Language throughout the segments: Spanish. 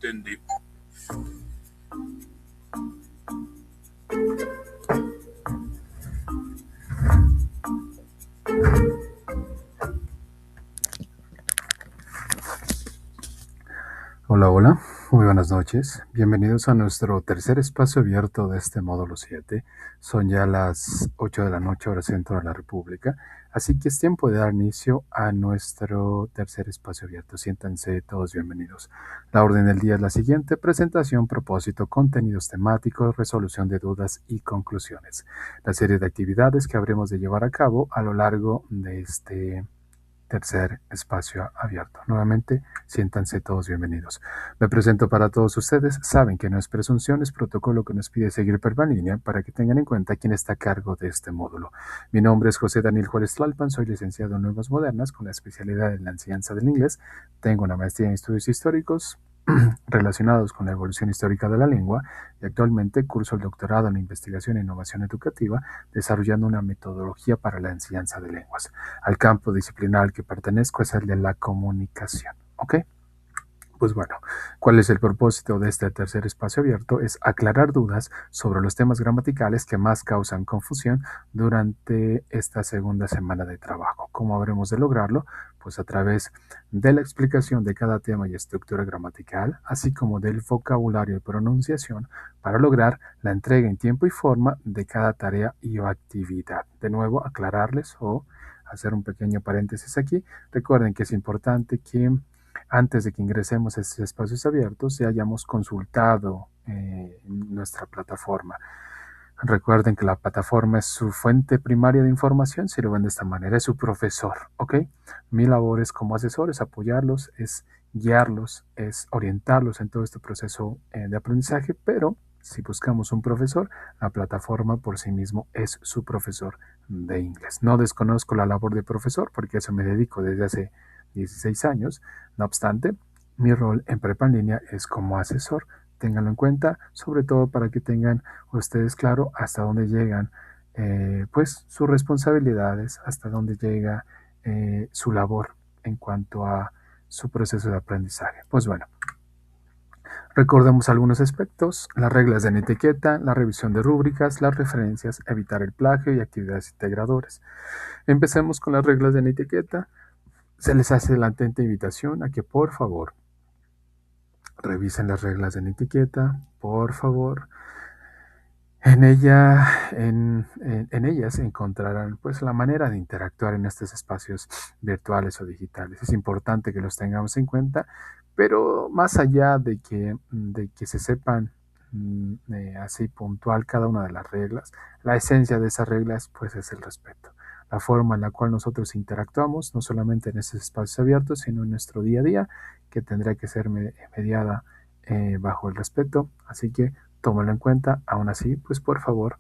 entendí. Hola, hola, muy buenas noches. Bienvenidos a nuestro tercer espacio abierto de este módulo 7. Son ya las 8 de la noche, hora centro de la República, así que es tiempo de dar inicio a nuestro tercer espacio abierto. Siéntanse todos bienvenidos. La orden del día es la siguiente: presentación, propósito, contenidos temáticos, resolución de dudas y conclusiones. La serie de actividades que habremos de llevar a cabo a lo largo de este tercer espacio abierto. Nuevamente, siéntanse todos bienvenidos. Me presento para todos ustedes. Saben que no es presunción, es protocolo que nos pide seguir línea para que tengan en cuenta quién está a cargo de este módulo. Mi nombre es José Daniel Juárez Tlalpan, soy licenciado en Lenguas Modernas con la especialidad en la enseñanza del inglés. Tengo una maestría en estudios históricos relacionados con la evolución histórica de la lengua y actualmente curso el doctorado en investigación e innovación educativa, desarrollando una metodología para la enseñanza de lenguas. Al campo disciplinar al que pertenezco es el de la comunicación. ¿Ok? Pues bueno, ¿cuál es el propósito de este tercer espacio abierto? Es aclarar dudas sobre los temas gramaticales que más causan confusión durante esta segunda semana de trabajo. ¿Cómo habremos de lograrlo? Pues a través de la explicación de cada tema y estructura gramatical, así como del vocabulario y pronunciación, para lograr la entrega en tiempo y forma de cada tarea y o actividad. De nuevo, aclararles o hacer un pequeño paréntesis aquí. Recuerden que es importante que antes de que ingresemos a estos espacios abiertos, ya hayamos consultado nuestra plataforma. Recuerden que la plataforma es su fuente primaria de información, si lo ven de esta manera, es su profesor, ¿ok? Mi labor es como asesor, es apoyarlos, es guiarlos, es orientarlos en todo este proceso de aprendizaje, pero si buscamos un profesor, la plataforma por sí mismo es su profesor de inglés. No desconozco la labor de profesor porque a eso me dedico desde hace 16 años. No obstante, mi rol en Prepa en Línea es como asesor. Ténganlo en cuenta, sobre todo para que tengan ustedes claro hasta dónde llegan pues sus responsabilidades, hasta dónde llega su labor en cuanto a su proceso de aprendizaje. Pues bueno, recordemos algunos aspectos: las reglas de la etiqueta, la revisión de rúbricas, las referencias, evitar el plagio y actividades integradoras. Empecemos con las reglas de la etiqueta. Se les hace la atenta invitación a que por favor revisen las reglas de la etiqueta, por favor. En ellas encontrarán pues la manera de interactuar en estos espacios virtuales o digitales. Es importante que los tengamos en cuenta, pero más allá de que se sepan así puntual cada una de las reglas, la esencia de esas reglas pues es el respeto. La forma en la cual nosotros interactuamos, no solamente en estos espacios abiertos, sino en nuestro día a día, que tendrá que ser mediada bajo el respeto. Así que tómalo en cuenta. Aún así, pues por favor,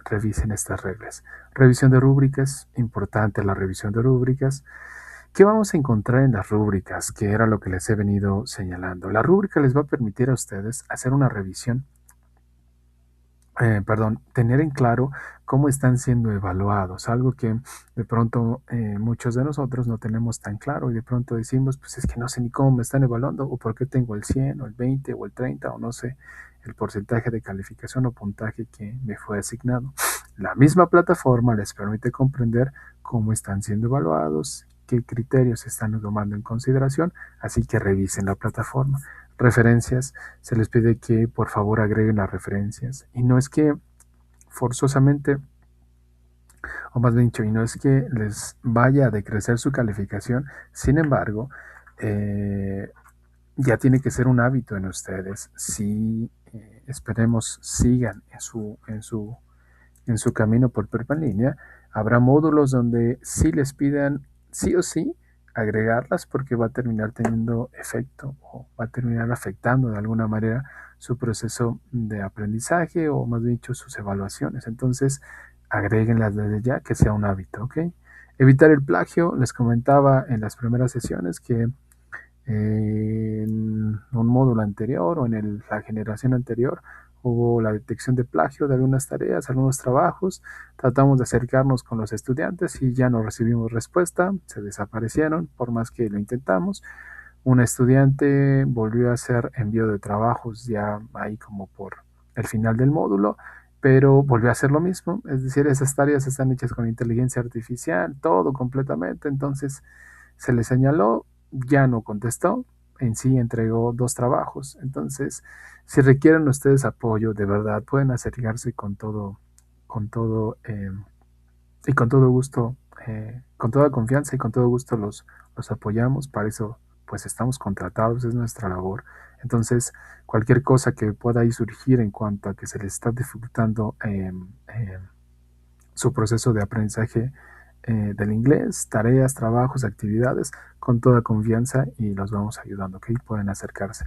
revisen estas reglas. Revisión de rúbricas, importante la revisión de rúbricas. ¿Qué vamos a encontrar en las rúbricas? Que era lo que les he venido señalando. La rúbrica les va a permitir a ustedes hacer una revisión, tener en claro cómo están siendo evaluados, algo que de pronto muchos de nosotros no tenemos tan claro y de pronto decimos, pues es que no sé ni cómo me están evaluando o por qué tengo el 100 o el 20 o el 30 o no sé el porcentaje de calificación o puntaje que me fue asignado. La misma plataforma les permite comprender cómo están siendo evaluados, qué criterios están tomando en consideración, así que revisen la plataforma. Referencias, se les pide que por favor agreguen las referencias. Y no es que forzosamente, o más bien dicho, y no es que les vaya a decrecer su calificación. Sin embargo, ya tiene que ser un hábito en ustedes. Si esperemos sigan en su camino por Prepa en Línea, habrá módulos donde sí les pidan sí o sí agregarlas, porque va a terminar teniendo efecto o va a terminar afectando de alguna manera su proceso de aprendizaje o más dicho sus evaluaciones. Entonces, agréguenlas desde ya, que sea un hábito, ¿ok? Evitar el plagio. Les comentaba en las primeras sesiones que en un módulo anterior o en la generación anterior hubo la detección de plagio de algunas tareas, algunos trabajos. Tratamos de acercarnos con los estudiantes y ya no recibimos respuesta, se desaparecieron por más que lo intentamos. Un estudiante volvió a hacer envío de trabajos ya ahí como por el final del módulo, pero volvió a hacer lo mismo. Es decir, esas tareas están hechas con inteligencia artificial, todo completamente. Entonces se le señaló, ya no contestó, en sí entregó 2 trabajos. Entonces, si requieren ustedes apoyo, de verdad, pueden acercarse con todo y con todo gusto, con toda confianza y con todo gusto los apoyamos. Para eso, pues estamos contratados, es nuestra labor. Entonces, cualquier cosa que pueda ahí surgir en cuanto a que se les está dificultando su proceso de aprendizaje del inglés, tareas, trabajos, actividades, con toda confianza y los vamos ayudando, ¿ok? Pueden acercarse.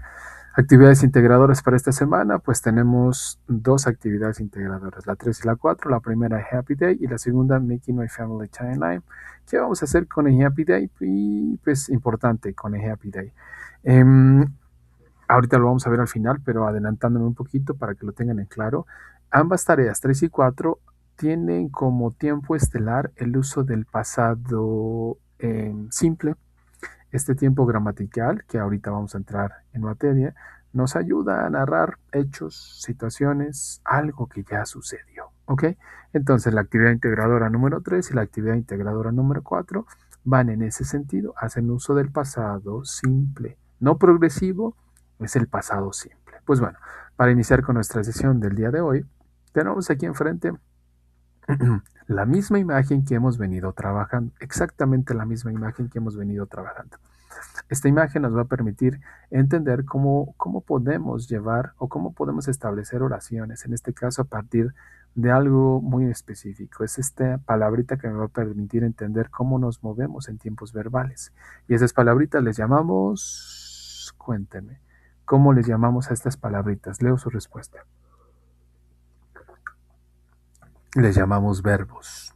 Actividades integradoras para esta semana, pues tenemos 2 actividades integradoras, la 3 y la 4. La primera Happy Day y la segunda Making My Family Timeline. ¿Qué vamos a hacer con el Happy Day? Y pues importante con el Happy Day. Ahorita lo vamos a ver al final, pero adelantándome un poquito para que lo tengan en claro. Ambas tareas, 3 y 4, tienen como tiempo estelar el uso del pasado simple. Este tiempo gramatical, que ahorita vamos a entrar en materia, nos ayuda a narrar hechos, situaciones, algo que ya sucedió. ¿Ok? Entonces, la actividad integradora número 3 y la actividad integradora número 4 van en ese sentido, hacen uso del pasado simple, no progresivo, es el pasado simple. Pues bueno, para iniciar con nuestra sesión del día de hoy, tenemos aquí enfrente la misma imagen que hemos venido trabajando, exactamente la misma imagen que hemos venido trabajando. Esta imagen nos va a permitir entender cómo podemos llevar o cómo podemos establecer oraciones, en este caso a partir de algo muy específico. Es esta palabrita que me va a permitir entender cómo nos movemos en tiempos verbales. Y esas palabritas les llamamos, cuéntenme, ¿cómo les llamamos a estas palabritas? Leo su respuesta. Les llamamos verbos.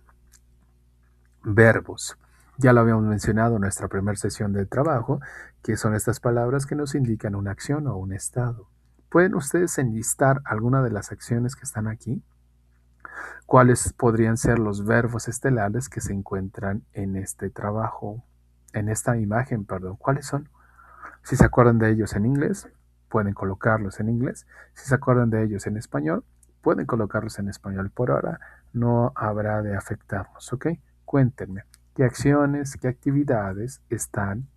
Verbos. Ya lo habíamos mencionado en nuestra primera sesión de trabajo, que son estas palabras que nos indican una acción o un estado. ¿Pueden ustedes enlistar alguna de las acciones que están aquí? ¿Cuáles podrían ser los verbos estelares que se encuentran en este trabajo, en esta imagen, perdón? ¿Cuáles son? Si se acuerdan de ellos en inglés, pueden colocarlos en inglés. Si se acuerdan de ellos en español, pueden colocarlos en español. Por ahora no habrá de afectarnos, ¿ok? Cuéntenme, ¿qué acciones, qué actividades están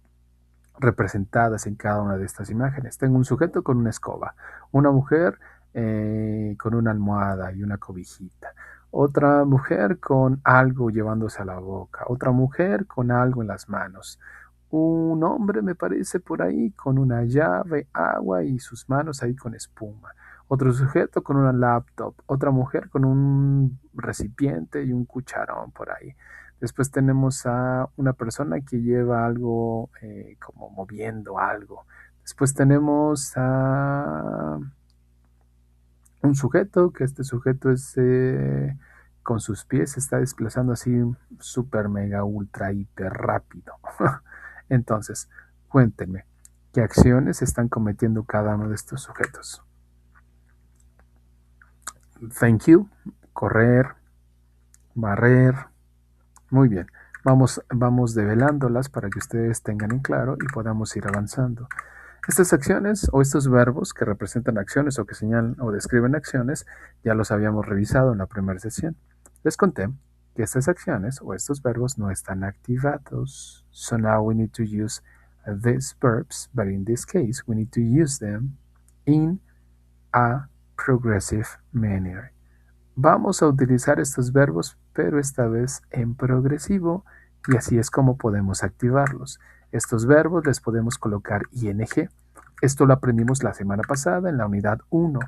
representadas en cada una de estas imágenes? Tengo un sujeto con una escoba, una mujer con una almohada y una cobijita, otra mujer con algo llevándose a la boca, otra mujer con algo en las manos, un hombre me parece por ahí con una llave, agua y sus manos ahí con espuma, otro sujeto con una laptop, otra mujer con un recipiente y un cucharón por ahí. Después tenemos a una persona que lleva algo como moviendo algo. Después tenemos a un sujeto, que este sujeto es con sus pies se está desplazando así súper mega ultra hiper rápido. Entonces, cuéntenme, ¿qué acciones están cometiendo cada uno de estos sujetos? Thank you, correr, barrer. Muy bien, vamos develándolas para que ustedes tengan en claro y podamos ir avanzando. Estas acciones o estos verbos que representan acciones o que señalan o describen acciones, ya los habíamos revisado en la primera sesión. Les conté que estas acciones o estos verbos no están activados. So now we need to use these verbs, but in this case we need to use them in a progressive manner. Vamos a utilizar estos verbos, pero esta vez en progresivo, y así es como podemos activarlos. Estos verbos les podemos colocar ing. Esto lo aprendimos la semana pasada en la unidad 1,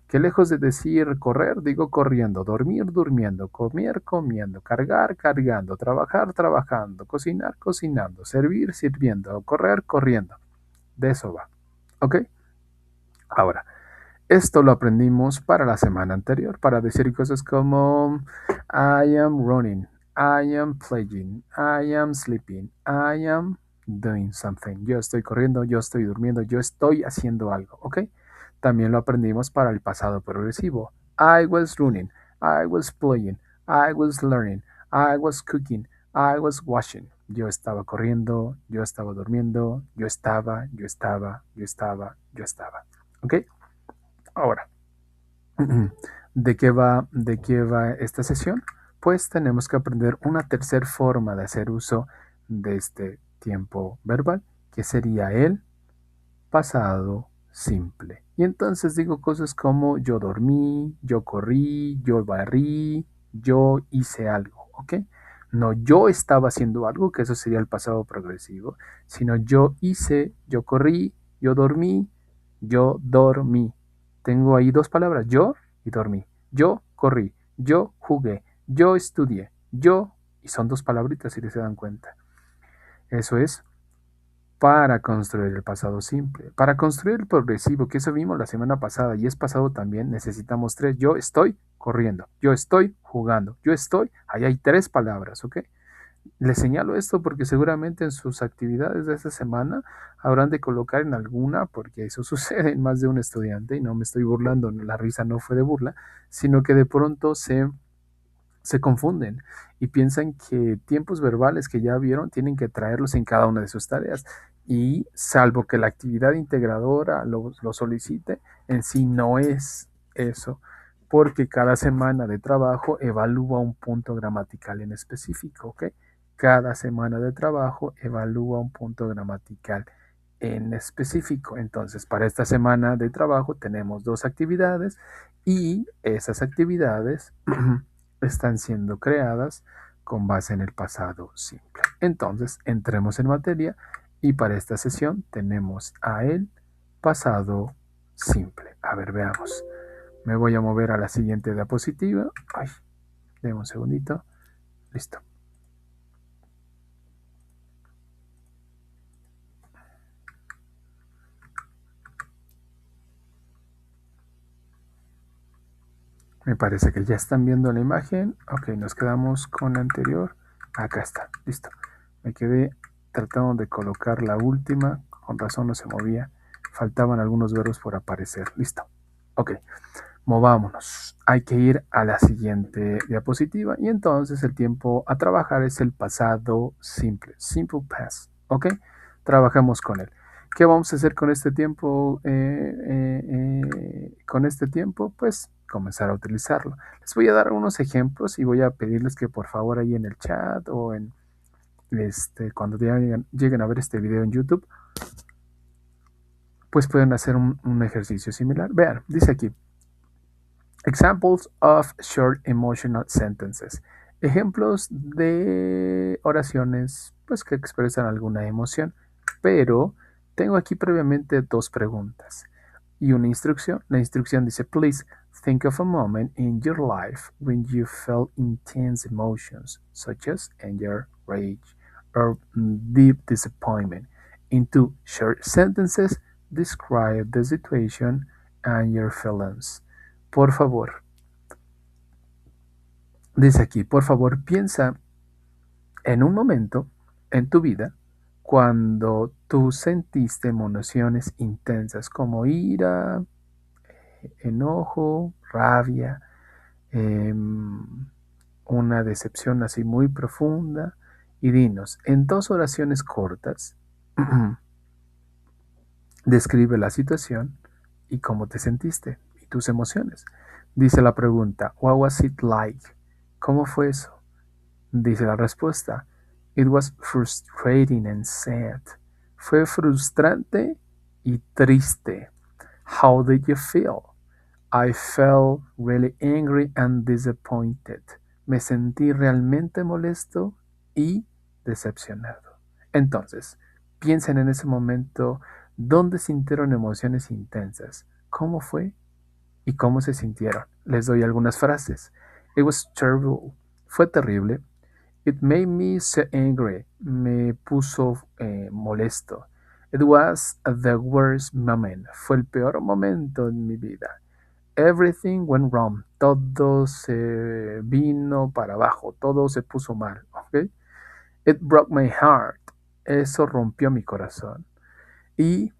que lejos de decir correr, digo corriendo, dormir, durmiendo, comer, comiendo, cargar, cargando, trabajar, trabajando, cocinar, cocinando, servir, sirviendo, correr, corriendo. De eso va. ¿Ok? Ahora, esto lo aprendimos para la semana anterior, para decir cosas como I am running, I am playing, I am sleeping, I am doing something. Yo estoy corriendo, yo estoy durmiendo, yo estoy haciendo algo, ¿ok? También lo aprendimos para el pasado progresivo. I was running, I was playing, I was learning, I was cooking, I was washing. Yo estaba corriendo, yo estaba durmiendo, yo estaba. ¿Ok? Ahora, ¿de qué va esta sesión? Pues tenemos que aprender una tercera forma de hacer uso de este tiempo verbal, que sería el pasado simple. Y entonces digo cosas como yo dormí, yo corrí, yo barrí, yo hice algo, ¿ok? No yo estaba haciendo algo, que eso sería el pasado progresivo, sino yo hice, yo corrí, yo dormí, yo dormí. Tengo ahí dos palabras, yo y dormí. Yo corrí, yo jugué, yo estudié, yo, y son dos palabritas si se dan cuenta. Eso es para construir el pasado simple. Para construir el progresivo, que eso vimos la semana pasada y es pasado también, necesitamos tres. Yo estoy corriendo, yo estoy jugando, yo estoy, ahí hay tres palabras, ¿ok? Les señalo esto porque seguramente en sus actividades de esta semana habrán de colocar en alguna, porque eso sucede en más de un estudiante y no me estoy burlando, la risa no fue de burla, sino que de pronto se confunden y piensan que tiempos verbales que ya vieron tienen que traerlos en cada una de sus tareas. Y salvo que la actividad integradora lo solicite, en sí no es eso, porque cada semana de trabajo evalúa un punto gramatical en específico, ¿ok? Cada semana de trabajo evalúa un punto gramatical en específico. Entonces, para esta semana de trabajo tenemos dos actividades y esas actividades están siendo creadas con base en el pasado simple. Entonces, entremos en materia y para esta sesión tenemos a el pasado simple. A ver, veamos. Me voy a mover a la siguiente diapositiva. Ay, denme un segundito. Listo. Me parece que ya están viendo la imagen. Ok, nos quedamos con la anterior. Acá está, listo. Me quedé tratando de colocar la última. Con razón no se movía. Faltaban algunos verbos por aparecer. Listo. Ok, movámonos. Hay que ir a la siguiente diapositiva. Y entonces el tiempo a trabajar es el pasado simple. Simple past. Ok, trabajamos con él. ¿Qué vamos a hacer con este tiempo? Con este tiempo, pues comenzar a utilizarlo. Les voy a dar unos ejemplos y voy a pedirles que por favor ahí en el chat o en cuando lleguen a ver este video en YouTube, pues pueden hacer un ejercicio similar. Vean, dice aquí, examples of short emotional sentences. Ejemplos de oraciones pues que expresan alguna emoción, pero tengo aquí previamente dos preguntas y una instrucción. La instrucción dice, please think of a moment in your life when you felt intense emotions, such as anger, rage, or deep disappointment. In two short sentences, describe the situation and your feelings. Por favor, dice aquí, por favor, piensa en un momento en tu vida cuando tú sentiste emociones intensas como ira, enojo, rabia, eh, una decepción así muy profunda. Y dinos, en dos oraciones cortas, describe la situación y cómo te sentiste y tus emociones. Dice la pregunta, what was it like? ¿Cómo fue eso? Dice la respuesta, it was frustrating and sad. Fue frustrante y triste. How did you feel? I felt really angry and disappointed. Me sentí realmente molesto y decepcionado. Entonces, piensen en ese momento dónde sintieron emociones intensas, cómo fue y cómo se sintieron. Les doy algunas frases. It was terrible. Fue terrible. It made me so angry. Me puso molesto. It was the worst moment. Fue el peor momento en mi vida. Everything went wrong. Todo se vino para abajo. Todo se puso mal. ¿Ok? It broke my heart. Eso rompió mi corazón. Y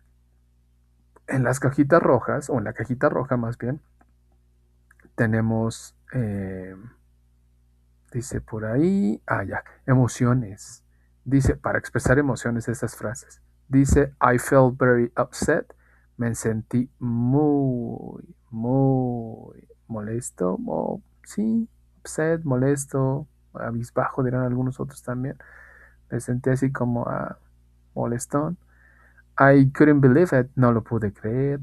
en las cajitas rojas, o en la cajita roja más bien, tenemos, dice por ahí, ya, emociones. Dice, para expresar emociones estas frases. Dice, I felt very upset. Me sentí muy molesto. Sí, upset, molesto, abisbajo, dirán algunos otros también. Me sentí así como molestón. I couldn't believe it. No lo pude creer.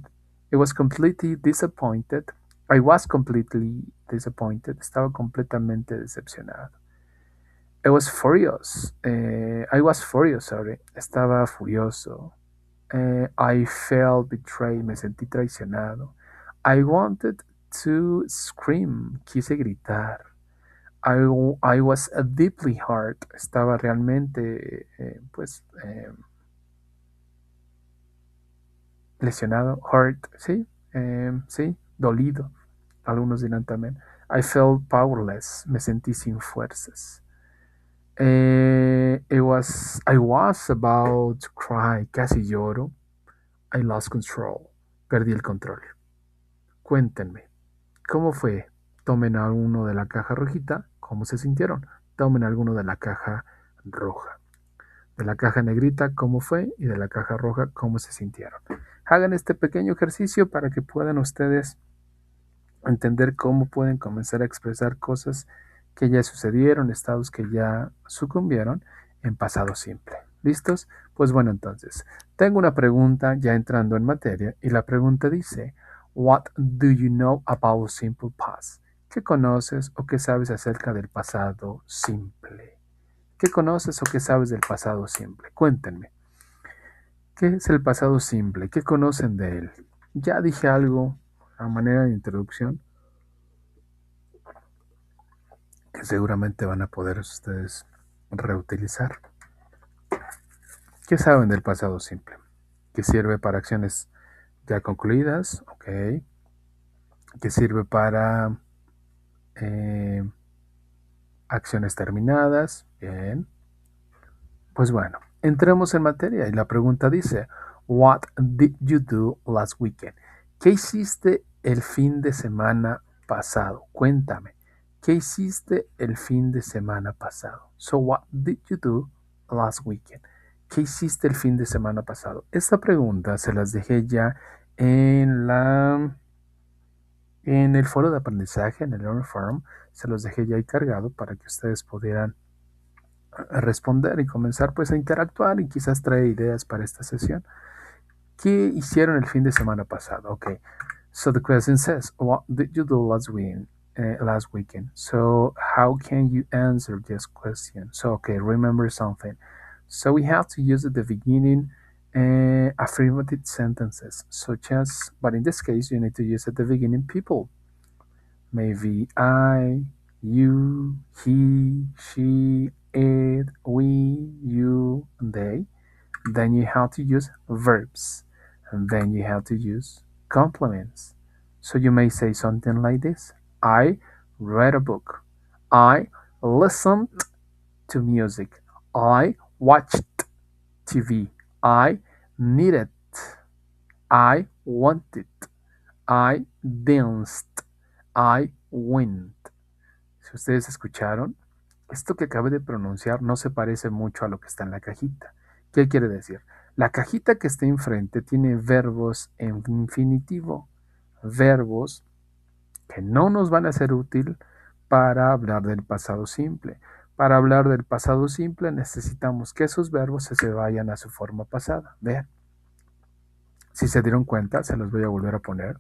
I was completely disappointed. I was completely disappointed. Estaba completamente decepcionado. I was furious, sorry. Estaba furioso. I felt betrayed. Me sentí traicionado. I wanted to scream. Quise gritar. I was deeply hurt. Estaba realmente, lesionado. Hurt, sí. Sí, dolido. Algunos dirán también. I felt powerless. Me sentí sin fuerzas. I was about to cry, casi lloro. I lost control, perdí el control. Cuéntenme, ¿cómo fue? Tomen a uno de la caja rojita, ¿cómo se sintieron? Tomen alguno de la caja roja. De la caja negrita, ¿cómo fue? Y de la caja roja, ¿cómo se sintieron? Hagan este pequeño ejercicio para que puedan ustedes entender cómo pueden comenzar a expresar cosas que ya sucedieron, estados que ya sucumbieron en pasado simple. ¿Listos? Pues bueno, entonces, tengo una pregunta ya entrando en materia y la pregunta dice, What do you know about simple past? ¿Qué conoces o qué sabes acerca del pasado simple? ¿Qué conoces o qué sabes del pasado simple? Cuéntenme. ¿Qué es el pasado simple? ¿Qué conocen de él? Ya dije algo a manera de introducción que seguramente van a poder ustedes reutilizar. ¿Qué saben del pasado simple? Que sirve para acciones ya concluidas, ok. Que sirve para acciones terminadas, bien. Pues bueno, entremos en materia y la pregunta dice, What did you do last weekend? ¿Qué hiciste el fin de semana pasado? Cuéntame, ¿qué hiciste el fin de semana pasado? So, what did you do last weekend? ¿Qué hiciste el fin de semana pasado? Esta pregunta se las dejé ya en en el foro de aprendizaje, en el Learn Forum, se los dejé ya ahí cargado para que ustedes pudieran responder y comenzar pues a interactuar y quizás traer ideas para esta sesión. ¿Qué hicieron el fin de semana pasado? Okay, so the question says, what did you do last weekend? So how can you answer this question? So okay, remember something. So we have to use at the beginning affirmative sentences, such as, but in this case, you need to use at the beginning people. Maybe I, you, he, she, it, we, you, they. Then you have to use verbs. And then you have to use complements. So you may say something like this. I read a book. I listened to music. I watched TV. I needed. I wanted. I danced. I went. Si ustedes escucharon, esto que acabé de pronunciar no se parece mucho a lo que está en la cajita. ¿Qué quiere decir? La cajita que está enfrente tiene verbos en infinitivo, verbos que no nos van a ser útil para hablar del pasado simple. Para hablar del pasado simple necesitamos que esos verbos se vayan a su forma pasada. Vean. Si se dieron cuenta, se los voy a volver a poner.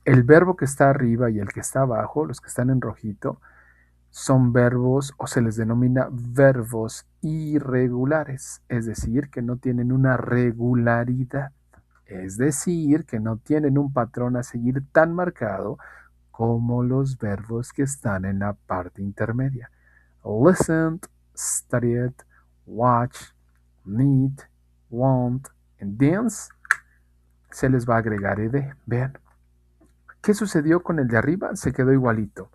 El verbo que está arriba y el que está abajo, los que están en rojito, son verbos o se les denomina verbos irregulares, es decir, que no tienen una regularidad, es decir, que no tienen un patrón a seguir tan marcado como los verbos que están en la parte intermedia. Listened, studied, watch, need, want, and dance. Se les va a agregar ed. Vean. ¿Qué sucedió con el de arriba? Se quedó igualito.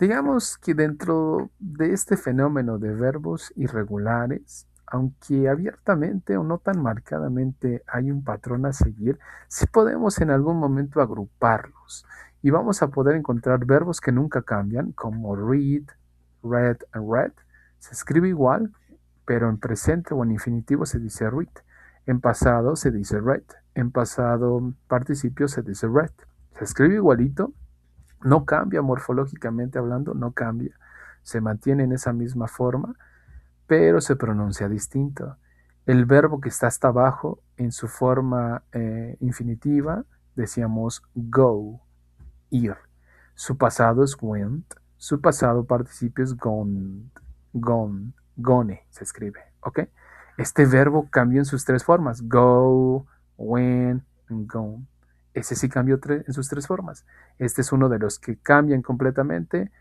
Digamos que dentro de este fenómeno de verbos irregulares, aunque abiertamente o no tan marcadamente hay un patrón a seguir, sí podemos en algún momento agruparlos y vamos a poder encontrar verbos que nunca cambian, como read, read and read. Se escribe igual, pero en presente o en infinitivo se dice read. En pasado se dice read. En pasado participio se dice read. Se escribe igualito, no cambia morfológicamente hablando, no cambia. Se mantiene en esa misma forma, pero se pronuncia distinto. El verbo que está hasta abajo en su forma infinitiva, decíamos go, ir. Su pasado es went, su pasado participio es gone, gone, gone se escribe, ¿ok? Este verbo cambió en sus tres formas, go, went, gone. Ese sí cambió en sus tres formas. Este es uno de los que cambian completamente.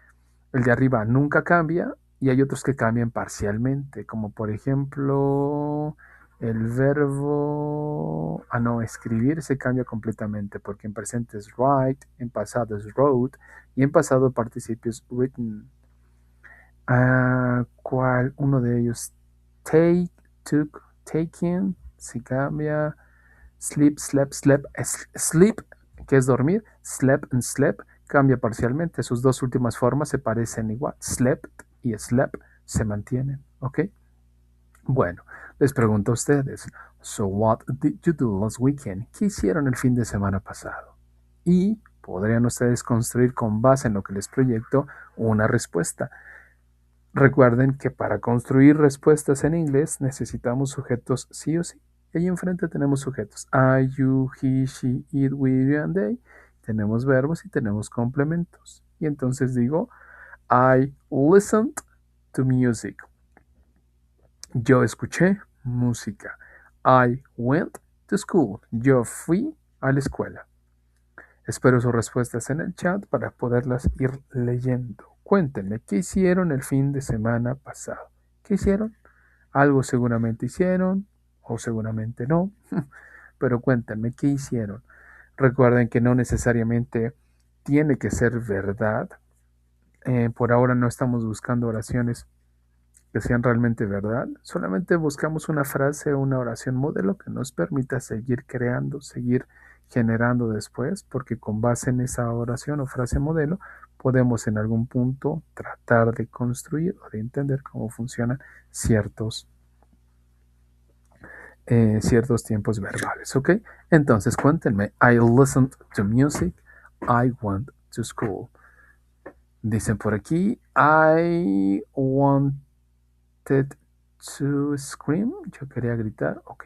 El de arriba nunca cambia y hay otros que cambian parcialmente, como por ejemplo el verbo, no, escribir se cambia completamente porque en presente es write, en pasado es wrote y en pasado participio es written. ¿Cuál? Uno de ellos, take, took, taken, se cambia, sleep, slept, slept, sleep, que es dormir, slept and slept, cambia parcialmente. Sus dos últimas formas se parecen igual. Slept y slept se mantienen, ¿ok? Bueno, les pregunto a ustedes, so what did you do last weekend? ¿Qué hicieron el fin de semana pasado? Y podrían ustedes construir con base en lo que les proyecto una respuesta. Recuerden que para construir respuestas en inglés necesitamos sujetos sí o sí. Y ahí enfrente tenemos sujetos. I, you, he, she, it, we, you, and they. Tenemos verbos y tenemos complementos. Y entonces digo, I listened to music. Yo escuché música. I went to school. Yo fui a la escuela. Espero sus respuestas en el chat para poderlas ir leyendo. Cuéntenme, ¿qué hicieron el fin de semana pasado? ¿Qué hicieron? Algo seguramente hicieron o seguramente no, pero cuéntenme, ¿qué hicieron? Recuerden que no necesariamente tiene que ser verdad. Por ahora no estamos buscando oraciones que sean realmente verdad. Solamente buscamos una frase o una oración modelo que nos permita seguir creando, seguir generando después, porque con base en esa oración o frase modelo podemos en algún punto tratar de construir o de entender cómo funcionan ciertos tiempos verbales, ¿ok? Entonces cuéntenme, I listened to music, I went to school. Dicen por aquí, I wanted to scream, yo quería gritar, ok.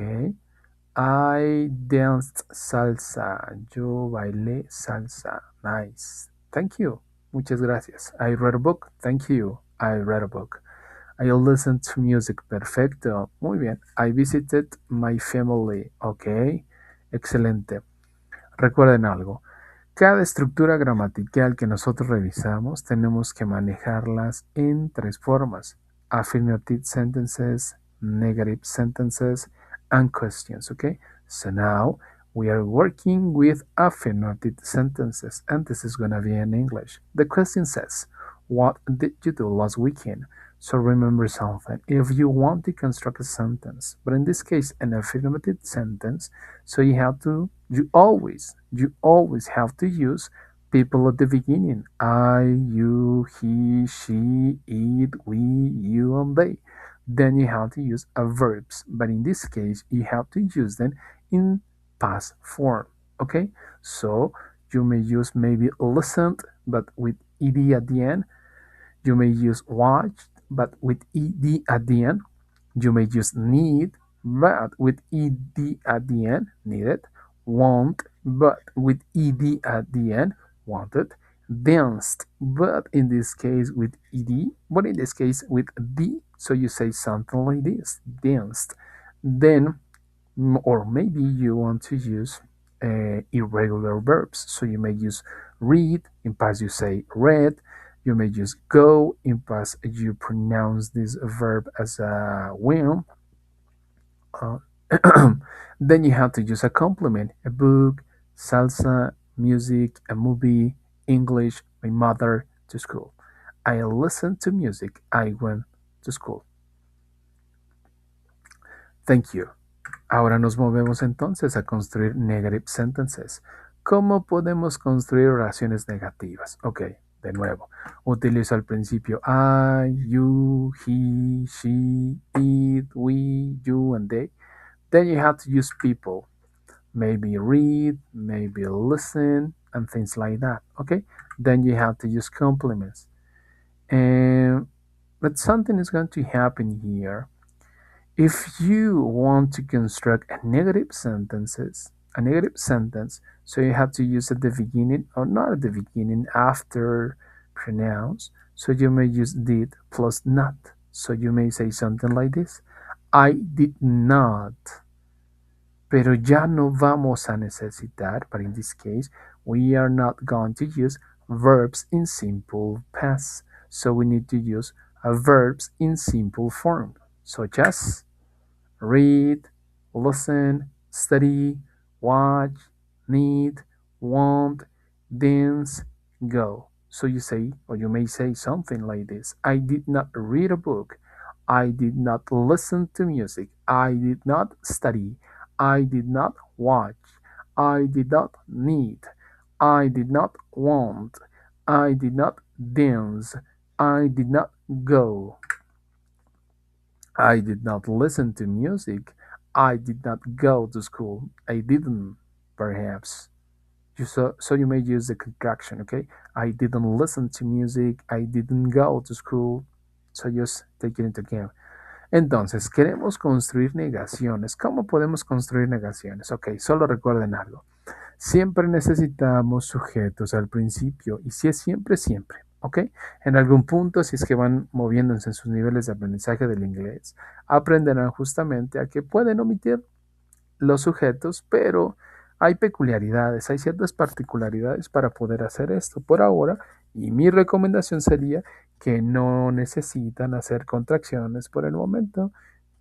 I danced salsa, yo bailé salsa, nice, thank you, muchas gracias. I read a book, thank you, I read a book. I listened to music, perfecto, muy bien. I visited my family, ok, excelente. Recuerden algo, cada estructura gramatical que nosotros revisamos tenemos que manejarlas en tres formas: affirmative sentences, negative sentences, and questions, okay? So now we are working with affirmative sentences, and this is going to be in English. The question says, what did you do last weekend? So remember something. If you want to construct a sentence, but in this case, an affirmative sentence, so you always have to use people at the beginning. I, you, he, she, it, we, you, and they. Then you have to use verbs, but in this case, you have to use them in past form. Okay, so you may use maybe listened, but with ed at the end. You may use watched, but with ed at the end. You may use need, but with ed at the end, needed. Want, but with ed at the end, wanted. Danced, but in this case with ed, but in this case with d. So you say something like this: danced. Then, or maybe you want to use irregular verbs. So you may use read, in past you say read. You may use go, in past you pronounce this verb as a will. Uh, then you have to use a complement: a book, salsa, music, a movie, English, my mother, to school. I listened to music, I went to school. Thank you. Ahora nos movemos entonces a construir negative sentences. ¿Cómo podemos construir oraciones negativas? Ok, De nuevo, utilizo al principio I, you, he, she, it, we, you, and they. Then you have to use people. Maybe read, maybe listen, and things like that. Okay? Then you have to use complements. And but something is going to happen here. If you want to construct a negative sentence, so you have to use at the beginning or not at the beginning, after pronouns. So you may use did plus not. So you may say something like this: I did not. Pero ya no vamos a necesitar, but in this case, we are not going to use verbs in simple past. So we need to use verbs in simple form, such as read, listen, study, watch, need, want, dance, go. So you say, or you may say something like this: I did not read a book. I did not listen to music. I did not study. I did not watch. I did not need. I did not want. I did not dance. I did not go. I did not listen to music. I did not go to school. I didn't, perhaps. So you may use the contraction, okay? I didn't listen to music. I didn't go to school. So just take it into account. Entonces, queremos construir negaciones. ¿Cómo podemos construir negaciones? Ok, solo recuerden algo. Siempre necesitamos sujetos al principio. Y si es siempre, siempre. ¿Ok? En algún punto, si es que van moviéndose en sus niveles de aprendizaje del inglés, aprenderán justamente a que pueden omitir los sujetos, pero hay peculiaridades, hay ciertas particularidades para poder hacer esto por ahora. Y mi recomendación sería que no necesitan hacer contracciones por el momento.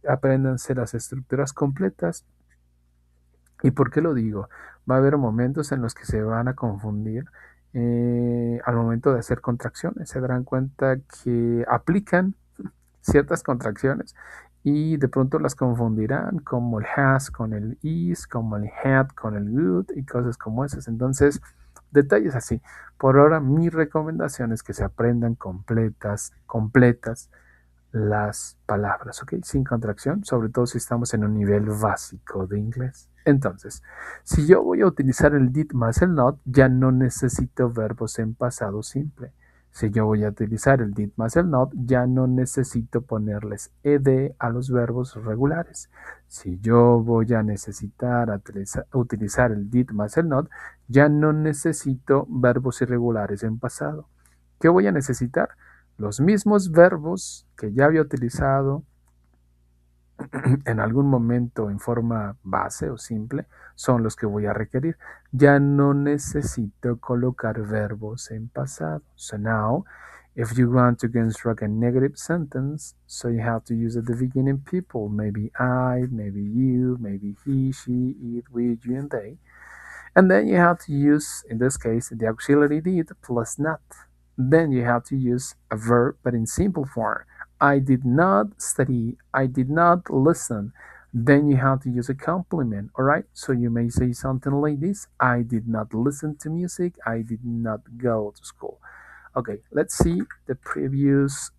Apréndanse las estructuras completas. ¿Y por qué lo digo? Va a haber momentos en los que se van a confundir al momento de hacer contracciones. Se darán cuenta que aplican ciertas contracciones y de pronto las confundirán, como el has con el is, como el had con el would y cosas como esas. Entonces, detalles así. Por ahora, mi recomendación es que se aprendan completas las palabras, ¿ok? Sin contracción, sobre todo si estamos en un nivel básico de inglés. Entonces, si yo voy a utilizar el did más el not, ya no necesito verbos en pasado simple. Si yo voy a utilizar el did más el not, ya no necesito ponerles ed a los verbos regulares. Si yo voy a necesitar utilizar el did más el not, ya no necesito verbos irregulares en pasado. ¿Qué voy a necesitar? Los mismos verbos que ya había utilizado en algún momento en forma base o simple son los que voy a requerir. Ya no necesito colocar verbos en pasado. So now, if you want to construct a negative sentence, so you have to use at the beginning people, maybe I, maybe you, maybe he, she, it, we, you, and they. And then you have to use, in this case, the auxiliary did plus not. Then you have to use a verb, but in simple form. I did not study. I did not listen. Then you have to use a complement, all right? So you may say something like this: I did not listen to music. I did not go to school. Okay, let's see the previous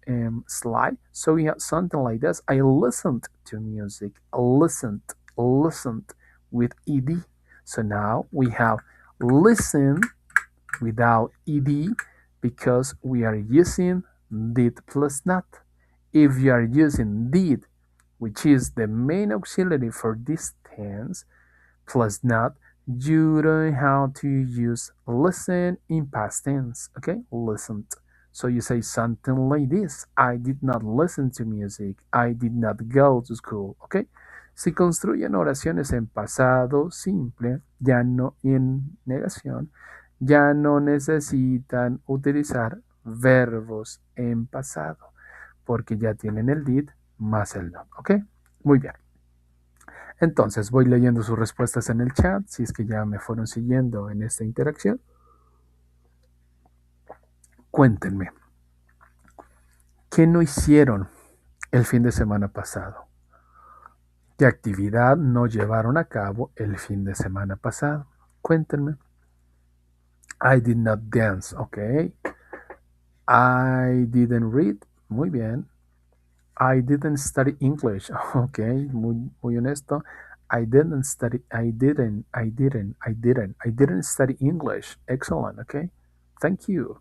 slide. So we have something like this: I listened to music. Listened with ed. So now we have listen without ed because we are using did plus not. If you are using did, which is the main auxiliary for this tense, plus not, you don't have to use listen in past tense, okay? Listened. So you say something like this: I did not listen to music. I did not go to school, okay? Si construyen oraciones en pasado simple, ya no en negación, ya no necesitan utilizar verbos en pasado, porque ya tienen el did más el not, ¿ok? Muy bien. Entonces voy leyendo sus respuestas en el chat, si es que ya me fueron siguiendo en esta interacción. Cuéntenme, ¿qué no hicieron el fin de semana pasado? ¿Qué actividad no llevaron a cabo el fin de semana pasado? Cuéntenme. I did not dance, ok. I didn't read. Muy bien. I didn't study English. Ok, muy honesto. I didn't study English. Excellent, ok. Thank you.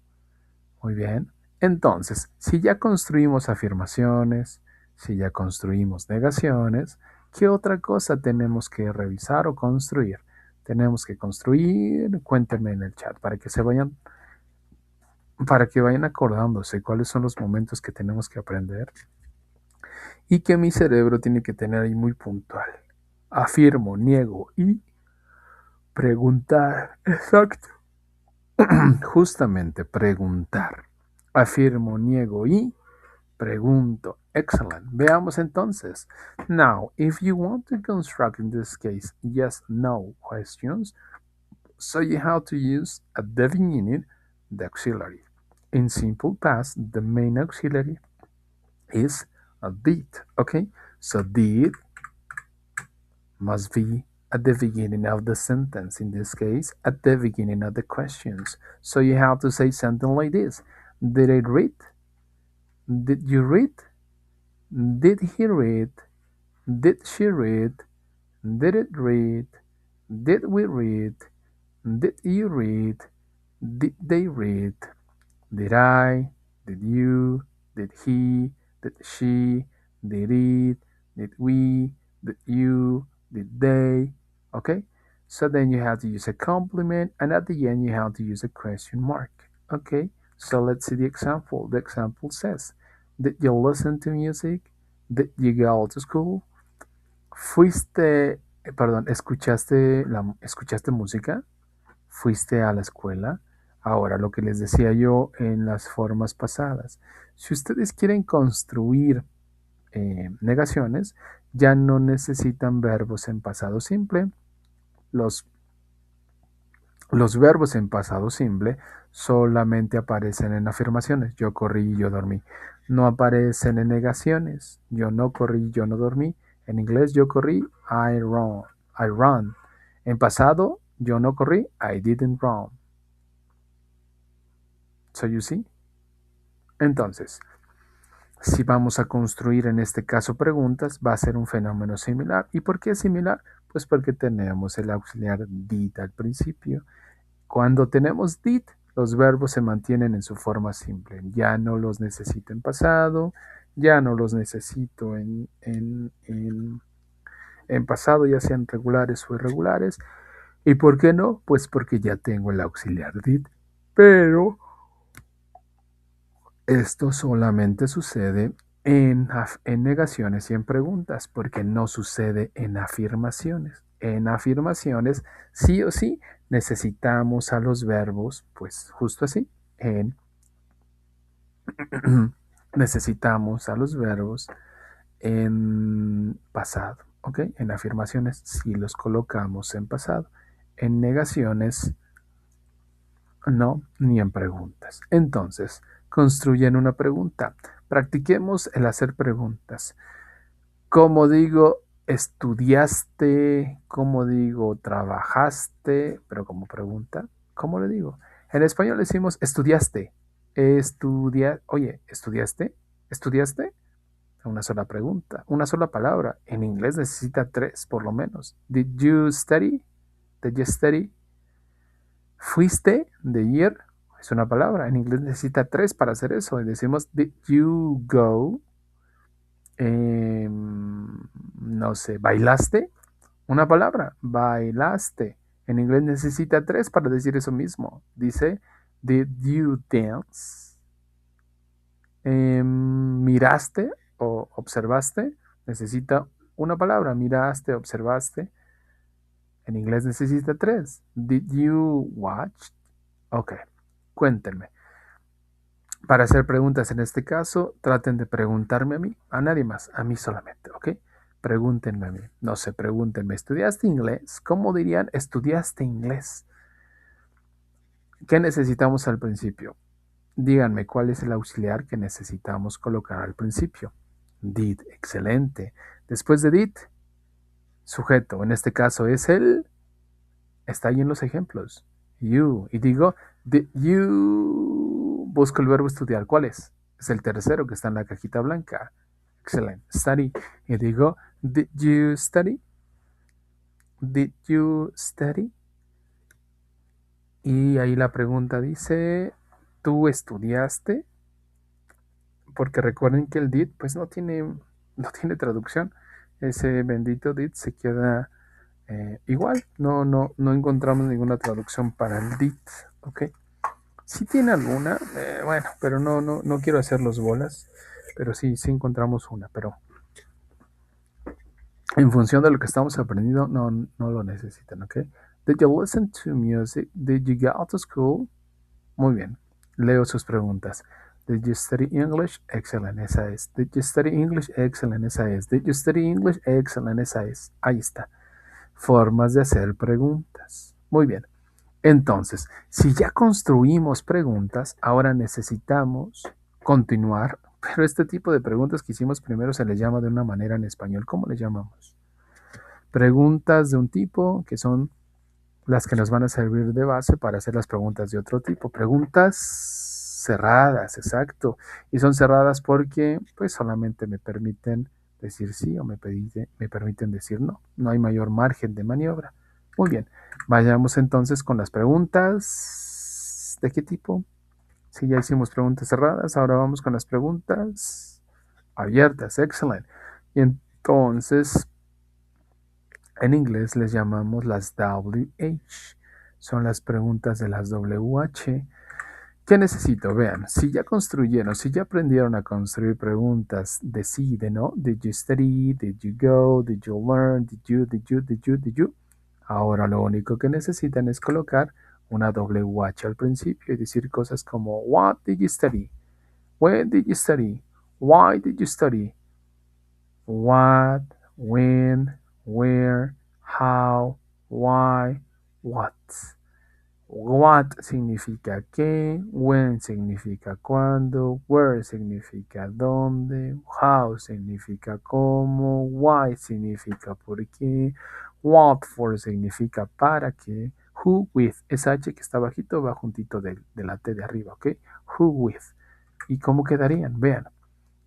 Muy bien. Entonces, si ya construimos afirmaciones, si ya construimos negaciones, ¿qué otra cosa tenemos que revisar o construir? Tenemos que construir, cuéntenme en el chat para que vayan acordándose cuáles son los momentos que tenemos que aprender y que mi cerebro tiene que tener ahí muy puntual. Afirmo, niego y preguntar. Exacto. Justamente preguntar. Afirmo, niego y pregunto. Excellent. Veamos entonces. Now, if you want to construct in this case yes, no questions, so you have to use at the beginning the auxiliary. In simple past, the main auxiliary is a did. Okay, so did must be at the beginning of the sentence. In this case, at the beginning of the questions. So you have to say something like this: Did I read? Did you read? Did he read? Did she read? Did it read? Did we read? Did you read? Did they read? Did I? Did you? Did he? Did she? Did it? Did we? Did you? Did they? Okay? So then you have to use a complement, and at the end you have to use a question mark. Okay? So let's see the example. The example says, Did you listen to music? Did you go to school? ¿Escuchaste música? ¿Fuiste a la escuela? Ahora, lo que les decía yo en las formas pasadas. Si ustedes quieren construir negaciones, ya no necesitan verbos en pasado simple. Los verbos en pasado simple solamente aparecen en afirmaciones. Yo corrí, yo dormí. No aparecen en negaciones. Yo no corrí, yo no dormí. En inglés yo corrí, I run. I run. En pasado yo no corrí, I didn't run. So you see? Entonces, si vamos a construir en este caso preguntas, va a ser un fenómeno similar. ¿Y por qué es similar? Pues porque tenemos el auxiliar did al principio. Cuando tenemos did, los verbos se mantienen en su forma simple. Ya no los necesito en pasado, ya no los necesito en pasado, ya sean regulares o irregulares. ¿Y por qué no? Pues porque ya tengo el auxiliar did. Pero esto solamente sucede en negaciones y en preguntas, porque no sucede en afirmaciones. En afirmaciones, sí o sí, necesitamos a los verbos, pues justo así, necesitamos a los verbos en pasado, ¿ok? En afirmaciones sí los colocamos en pasado. En negaciones no, ni en preguntas. Entonces, construyen una pregunta. Practiquemos el hacer preguntas. ¿Cómo digo estudiaste? ¿Cómo digo trabajaste? Pero como pregunta, ¿cómo le digo? En español decimos estudiaste. Oye, ¿estudiaste? ¿Estudiaste? Una sola pregunta, una sola palabra. En inglés necesita tres por lo menos. Did you study? Did you study? Fuiste, de ir, es una palabra. En inglés necesita tres para hacer eso. Y decimos, did you go? No sé, ¿bailaste? Una palabra, bailaste. En inglés necesita tres para decir eso mismo. Dice, did you dance? ¿Miraste o observaste? Necesita una palabra, miraste, observaste. En inglés necesita tres. Did you watch? Ok, cuéntenme. Para hacer preguntas en este caso, traten de preguntarme a mí, a nadie más, a mí solamente, ¿ok? Pregúntenme a mí. No sé, pregúntenme, ¿estudiaste inglés? ¿Cómo dirían estudiaste inglés? ¿Qué necesitamos al principio? Díganme cuál es el auxiliar que necesitamos colocar al principio. Did, excelente. Después de did, sujeto, en este caso es el, está ahí en los ejemplos, you. Y digo, did you busco el verbo estudiar. ¿Cuál es? Es el tercero que está en la cajita blanca. Excelente. Study. Y digo, did you study? Did you study? Y ahí la pregunta dice, ¿tú estudiaste? Porque recuerden que el did pues no tiene traducción. Ese bendito did se queda igual. No encontramos ninguna traducción para el did. ¿Ok? Sí tiene alguna, bueno, pero no quiero hacerlos bolas. Pero sí encontramos una. Pero en función de lo que estamos aprendiendo, no lo necesitan. ¿Ok? Did you listen to music? Did you go to school? Muy bien. Leo sus preguntas. Did you study English? Excellent, esa es. Did you study English? Excellent, esa es. Did you study English? Excellent, esa es. Ahí está. Formas de hacer preguntas. Muy bien. Entonces, si ya construimos preguntas, ahora necesitamos continuar. Pero este tipo de preguntas que hicimos primero se le llama de una manera en español. ¿Cómo le llamamos? Preguntas de un tipo que son las que nos van a servir de base para hacer las preguntas de otro tipo. Preguntas cerradas, exacto. Y son cerradas porque pues solamente me permiten decir sí o me permiten decir no. No hay mayor margen de maniobra. Muy bien, vayamos entonces con las preguntas. ¿De qué tipo? Si ya hicimos preguntas cerradas, ahora vamos con las preguntas abiertas. Excelente. Y entonces en inglés les llamamos las WH. Son las preguntas de las WH. ¿Qué necesito? Vean, si ya construyeron, si ya aprendieron a construir preguntas de sí y de no, did you study, did you go, did you learn, did you. Ahora lo único que necesitan es colocar una WH al principio y decir cosas como what did you study, when did you study, why did you study, what, when, where, how, why, what. What significa qué, when significa cuándo, where significa dónde, how significa cómo, why significa por qué, what for significa para qué, who with, esa H que está bajito va juntito de la T de arriba, ¿ok? Who with. ¿Y cómo quedarían? Vean.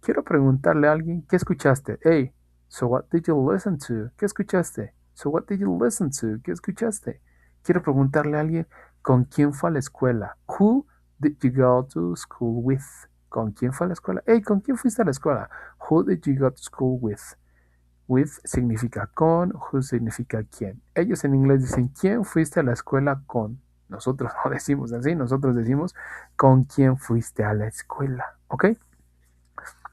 Quiero preguntarle a alguien, ¿qué escuchaste? Hey, so what did you listen to? ¿Qué escuchaste? So what did you listen to? ¿Qué escuchaste? Quiero preguntarle a alguien, ¿con quién fue a la escuela? Who did you go to school with? ¿Con quién fue a la escuela? Hey, ¿con quién fuiste a la escuela? Who did you go to school with? With significa con, who significa quién. Ellos en inglés dicen, ¿quién fuiste a la escuela con? Nosotros no decimos así, nosotros decimos, ¿con quién fuiste a la escuela? ¿Ok?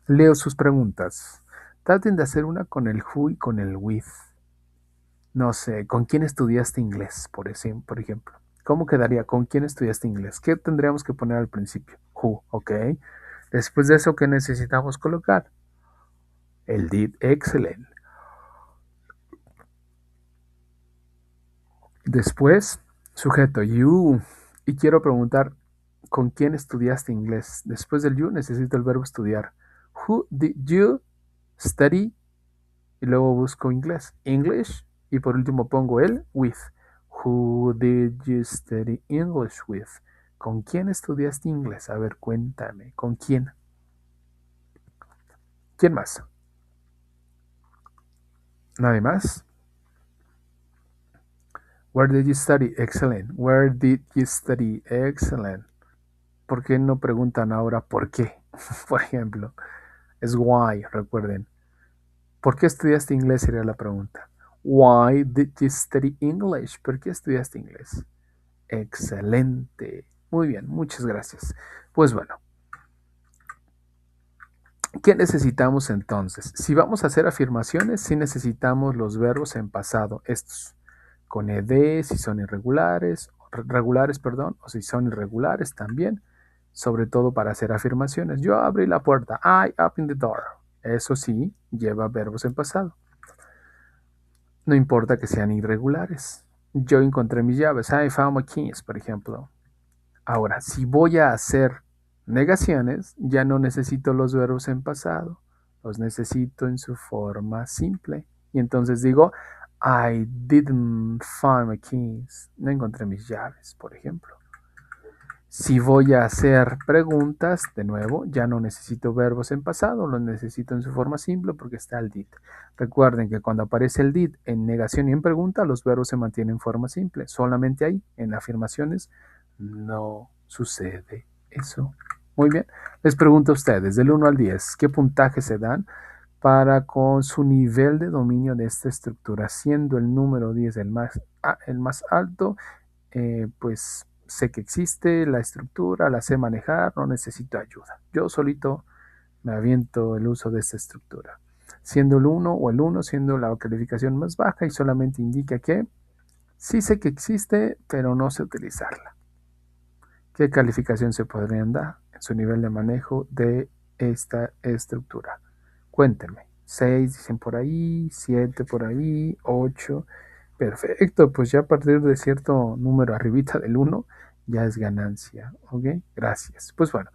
Leo sus preguntas. Traten de hacer una con el who y con el with. No sé, ¿con quién estudiaste inglés, por ejemplo? ¿Cómo quedaría? ¿Con quién estudiaste inglés? ¿Qué tendríamos que poner al principio? Who, ¿ok? Después de eso, ¿qué necesitamos colocar? El did excellent. Después, sujeto you. Y quiero preguntar, ¿con quién estudiaste inglés? Después del you necesito el verbo estudiar. Who did you study? Y luego busco inglés. English. Y por último pongo el with. Who did you study English with? ¿Con quién estudiaste inglés? A ver, cuéntame. ¿Con quién? ¿Quién más? ¿Nadie más? Where did you study? Excellent. Where did you study? Excellent. ¿Por qué no preguntan ahora por qué? Por ejemplo, es why, recuerden. ¿Por qué estudiaste inglés? Sería la pregunta. Why did you study English? ¿Por qué estudiaste inglés? Excelente. Muy bien, muchas gracias. Pues bueno, ¿qué necesitamos entonces? Si vamos a hacer afirmaciones, sí necesitamos los verbos en pasado, estos, con ed, si son regulares, perdón, o si son irregulares también, sobre todo para hacer afirmaciones. Yo abrí la puerta, I opened the door. Eso sí, lleva verbos en pasado. No importa que sean irregulares. Yo encontré mis llaves, I found my keys, por ejemplo. Ahora, si voy a hacer negaciones, ya no necesito los verbos en pasado, los necesito en su forma simple. Y entonces digo, I didn't find my keys. No encontré mis llaves, por ejemplo. Si voy a hacer preguntas, de nuevo, ya no necesito verbos en pasado, los necesito en su forma simple porque está el did. Recuerden que cuando aparece el did en negación y en pregunta, los verbos se mantienen en forma simple. Solamente ahí, en afirmaciones, no sucede eso. Muy bien. Les pregunto a ustedes, del 1 al 10, ¿qué puntaje se dan para con su nivel de dominio de esta estructura? Siendo el número 10 el más alto, pues sé que existe la estructura, la sé manejar, no necesito ayuda. Yo solito me aviento el uso de esta estructura. Siendo el 1 o el 1 siendo la calificación más baja y solamente indica que sí sé que existe, pero no sé utilizarla. ¿Qué calificación se podrían dar en su nivel de manejo de esta estructura? Cuéntenme. 6 dicen por ahí, 7 por ahí, 8. Perfecto, pues ya a partir de cierto número arribita del 1 ya es ganancia. ¿Ok? Gracias. Pues bueno,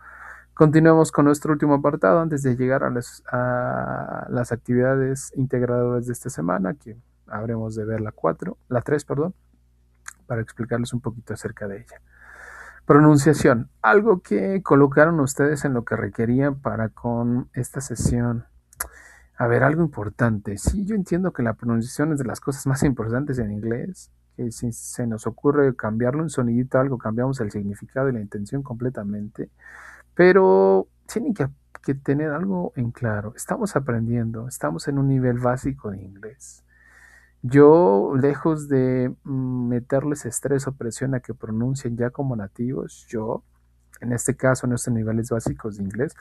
continuemos con nuestro último apartado antes de llegar a las actividades integradoras de esta semana, que habremos de ver la 3, perdón, para explicarles un poquito acerca de ella. Pronunciación, algo que colocaron ustedes en lo que requerían para con esta sesión. A ver, algo importante. Sí, yo entiendo que la pronunciación es de las cosas más importantes en inglés. Que si se nos ocurre cambiarle un sonidito a algo, cambiamos el significado y la intención completamente. Pero tienen que tener algo en claro. Estamos aprendiendo, estamos en un nivel básico de inglés. Yo, lejos de meterles estrés o presión a que pronuncien ya como nativos, yo, en este caso, en estos niveles básicos de inglés,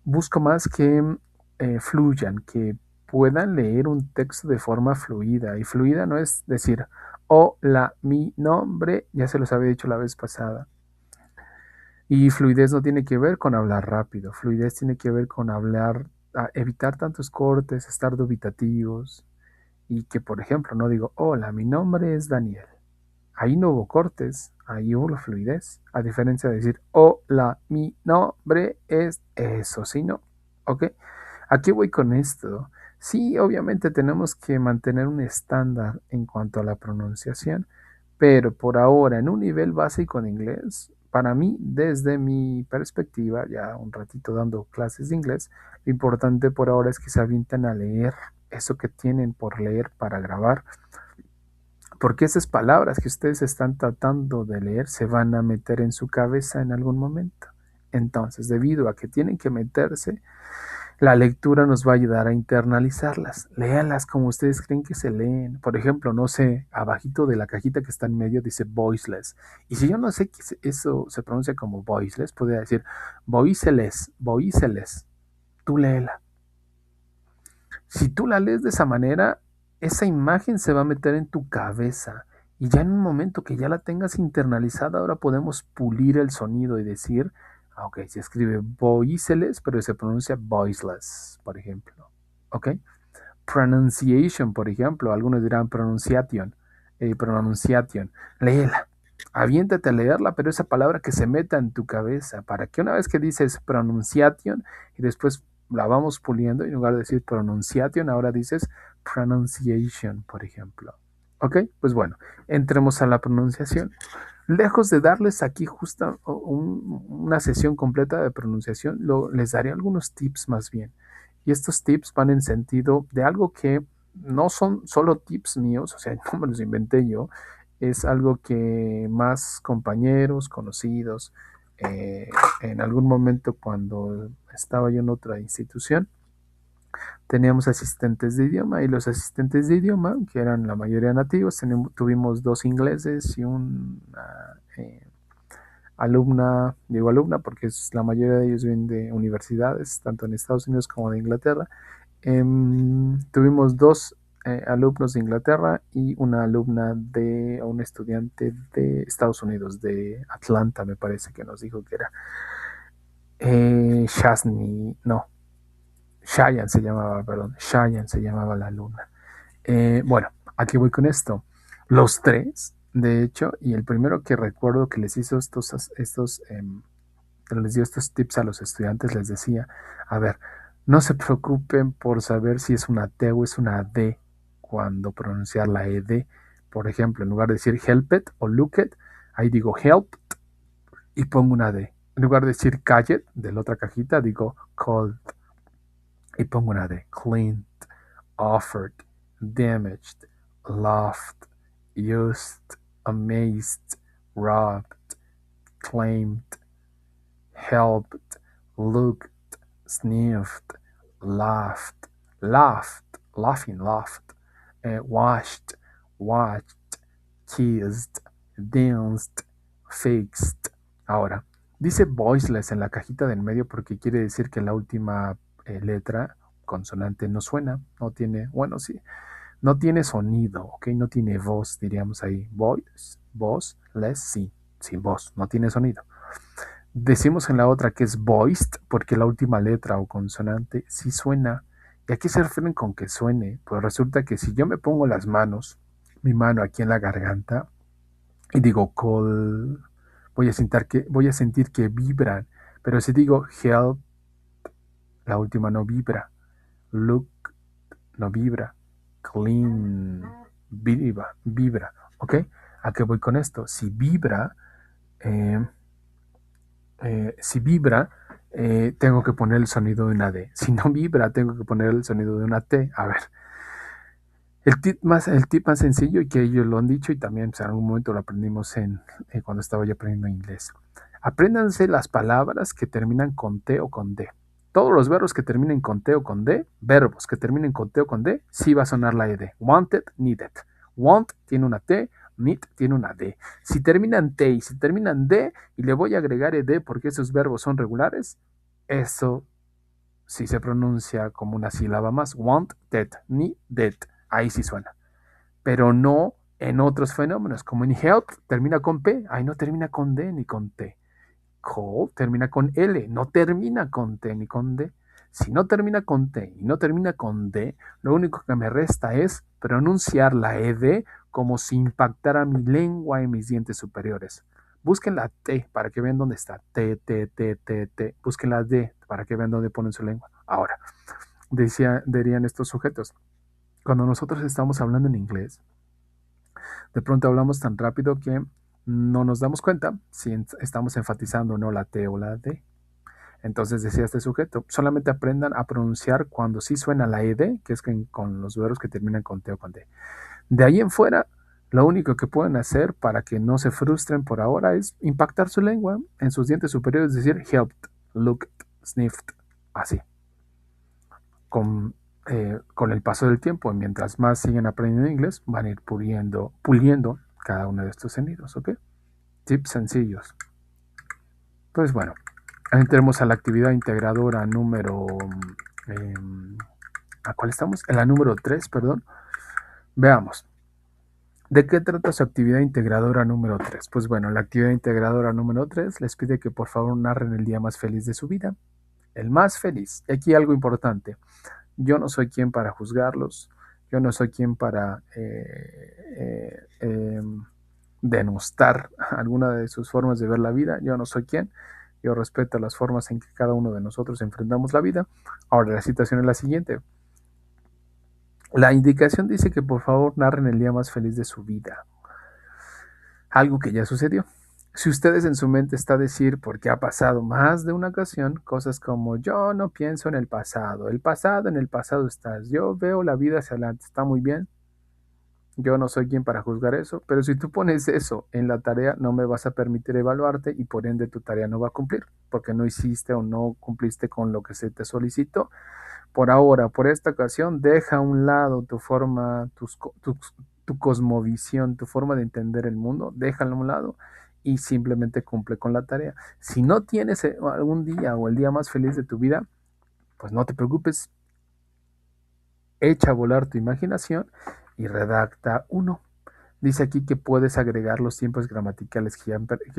busco más que fluyan, que puedan leer un texto de forma fluida. Y fluida no es decir, hola, mi nombre, ya se los había dicho la vez pasada. Y fluidez no tiene que ver con hablar rápido, fluidez tiene que ver con hablar, evitar tantos cortes, estar dubitativos. Y que, por ejemplo, no digo, hola, mi nombre es Daniel. Ahí no hubo cortes, ahí hubo la fluidez. A diferencia de decir, hola, mi nombre es eso, ¿sí? ¿No? ¿Ok? ¿A qué voy con esto? Sí, obviamente tenemos que mantener un estándar en cuanto a la pronunciación, pero por ahora, en un nivel básico de inglés, para mí, desde mi perspectiva, ya un ratito dando clases de inglés, lo importante por ahora es que se avienten a leer eso que tienen por leer para grabar, porque esas palabras que ustedes están tratando de leer se van a meter en su cabeza en algún momento. Entonces, debido a que tienen que meterse, la lectura nos va a ayudar a internalizarlas. Léanlas como ustedes creen que se leen. Por ejemplo, no sé, abajito de la cajita que está en medio dice voiceless. Y si yo no sé que eso se pronuncia como voiceless, podría decir voiceless, voiceless. Tú léela. Si tú la lees de esa manera, esa imagen se va a meter en tu cabeza. Y ya en un momento que ya la tengas internalizada, ahora podemos pulir el sonido y decir, ok, se escribe voiceless, pero se pronuncia voiceless, por ejemplo. Ok. Pronunciation, por ejemplo, algunos dirán pronunciation, pronunciation. Léela. Aviéntate a leerla, pero esa palabra que se meta en tu cabeza, para que una vez que dices pronunciation y después la vamos puliendo, y en lugar de decir pronunciation, ahora dices pronunciation, por ejemplo. ¿Ok? Pues bueno, entremos a la pronunciación. Lejos de darles aquí justo una sesión completa de pronunciación, les daré algunos tips más bien. Y estos tips van en sentido de algo que no son solo tips míos, o sea, no me los inventé yo, es algo que más compañeros, conocidos, en algún momento cuando estaba yo en otra institución, teníamos asistentes de idioma y los asistentes de idioma, que eran la mayoría nativos, tuvimos dos ingleses y una alumna, digo alumna porque la mayoría de ellos vienen de universidades, tanto en Estados Unidos como de Inglaterra. Tuvimos dos alumnos de Inglaterra y una alumna un estudiante de Estados Unidos, de Atlanta, me parece que nos dijo que era. Shasni, no, Cheyenne se llamaba, perdón, Cheyenne se llamaba la alumna. Bueno, aquí voy con esto. Los tres, de hecho, y el primero que recuerdo que les hizo les dio estos tips a los estudiantes, les decía, a ver, no se preocupen por saber si es una T o es una D cuando pronunciar la ED. Por ejemplo, en lugar de decir help it o look it, ahí digo help y pongo una D. En lugar de decir called de la otra cajita, digo called y pongo una D. Cleaned, offered, damaged, loved, used, amazed, robbed, claimed, helped, looked, sniffed, laughed, washed, watched, kissed, danced, fixed. Ahora, dice voiceless en la cajita del medio porque quiere decir que la última letra, consonante, no suena, no tiene, bueno, sí, no tiene sonido, ¿ok? No tiene voz, diríamos ahí. Voiceless, sí, sin voz, no tiene sonido. Decimos en la otra que es voiced porque la última letra o consonante sí suena. ¿Y a qué se refieren con que suene? Pues resulta que si yo me pongo las manos, mi mano aquí en la garganta, y digo call, voy a sentir que vibran. Pero si digo help, la última no vibra. Look, no vibra. Clean, vibra. ¿Ok? ¿A qué voy con esto? Eh, si vibra, tengo que poner el sonido de una D. Si no vibra, tengo que poner el sonido de una T. A ver, el tip más sencillo y que ellos lo han dicho y también pues, en algún momento lo aprendimos cuando estaba yo aprendiendo inglés. Apréndanse las palabras que terminan con T o con D. Todos los verbos que terminen con T o con D, verbos que terminen con T o con D, sí va a sonar la ED. Wanted, needed. Want tiene una T, need tiene una D. Si terminan T y si terminan D y le voy a agregar ED porque esos verbos son regulares, eso sí se pronuncia como una sílaba más. Wanted, needed. Ahí sí suena. Pero no en otros fenómenos, como en help termina con P, ahí no termina con D ni con T. Call termina con L, no termina con T ni con D. Si no termina con T y no termina con D, lo único que me resta es pronunciar la ED como si impactara mi lengua en mis dientes superiores. Busquen la T para que vean dónde está. T, T, T, T, T. Busquen la D para que vean dónde ponen su lengua. Ahora, dirían estos sujetos, cuando nosotros estamos hablando en inglés, de pronto hablamos tan rápido que no nos damos cuenta si estamos enfatizando o no la T o la D. Entonces decía este sujeto, solamente aprendan a pronunciar cuando sí suena la ED, que es con los verbos que terminan con T o con D. De ahí en fuera, lo único que pueden hacer para que no se frustren por ahora es impactar su lengua en sus dientes superiores, es decir, helped, looked, sniffed, así. Con el paso del tiempo, mientras más siguen aprendiendo inglés, van a ir puliendo cada uno de estos sonidos, ¿ok? Tips sencillos. Pues bueno, entremos a la actividad integradora número... ¿a cuál estamos? En la número 3, perdón. Veamos. ¿De qué trata su actividad integradora número 3? Pues bueno, la actividad integradora número 3 les pide que por favor narren el día más feliz de su vida. El más feliz. Y aquí algo importante. Yo no soy quien para juzgarlos. Yo no soy quien para denostar alguna de sus formas de ver la vida. Yo no soy quien. Yo respeto las formas en que cada uno de nosotros enfrentamos la vida. Ahora, la situación es la siguiente. La indicación dice que por favor narren el día más feliz de su vida. Algo que ya sucedió. Si ustedes en su mente está decir, porque ha pasado más de una ocasión, cosas como yo no pienso en el pasado en el pasado estás, yo veo la vida hacia adelante, está muy bien, yo no soy quien para juzgar eso, pero si tú pones eso en la tarea no me vas a permitir evaluarte y por ende tu tarea no va a cumplir, porque no hiciste o no cumpliste con lo que se te solicitó. Por ahora, por esta ocasión, deja a un lado tu forma, tu cosmovisión, tu forma de entender el mundo, déjalo a un lado y simplemente cumple con la tarea. Si no tienes algún día o el día más feliz de tu vida, pues no te preocupes, echa a volar tu imaginación y redacta uno. Dice aquí que puedes agregar los tiempos gramaticales que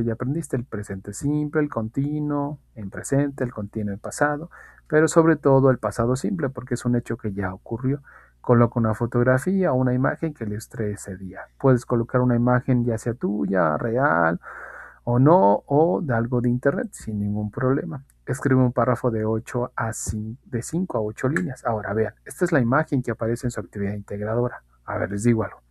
ya aprendiste, el presente simple, el continuo en presente, el continuo en pasado, pero sobre todo el pasado simple porque es un hecho que ya ocurrió. Coloca una fotografía o una imagen que ilustre ese día. Puedes colocar una imagen ya sea tuya, real o no, o de algo de internet sin ningún problema. Escribe un párrafo de 5 a 8 líneas. Ahora vean, esta es la imagen que aparece en su actividad integradora. A ver, les digo algo.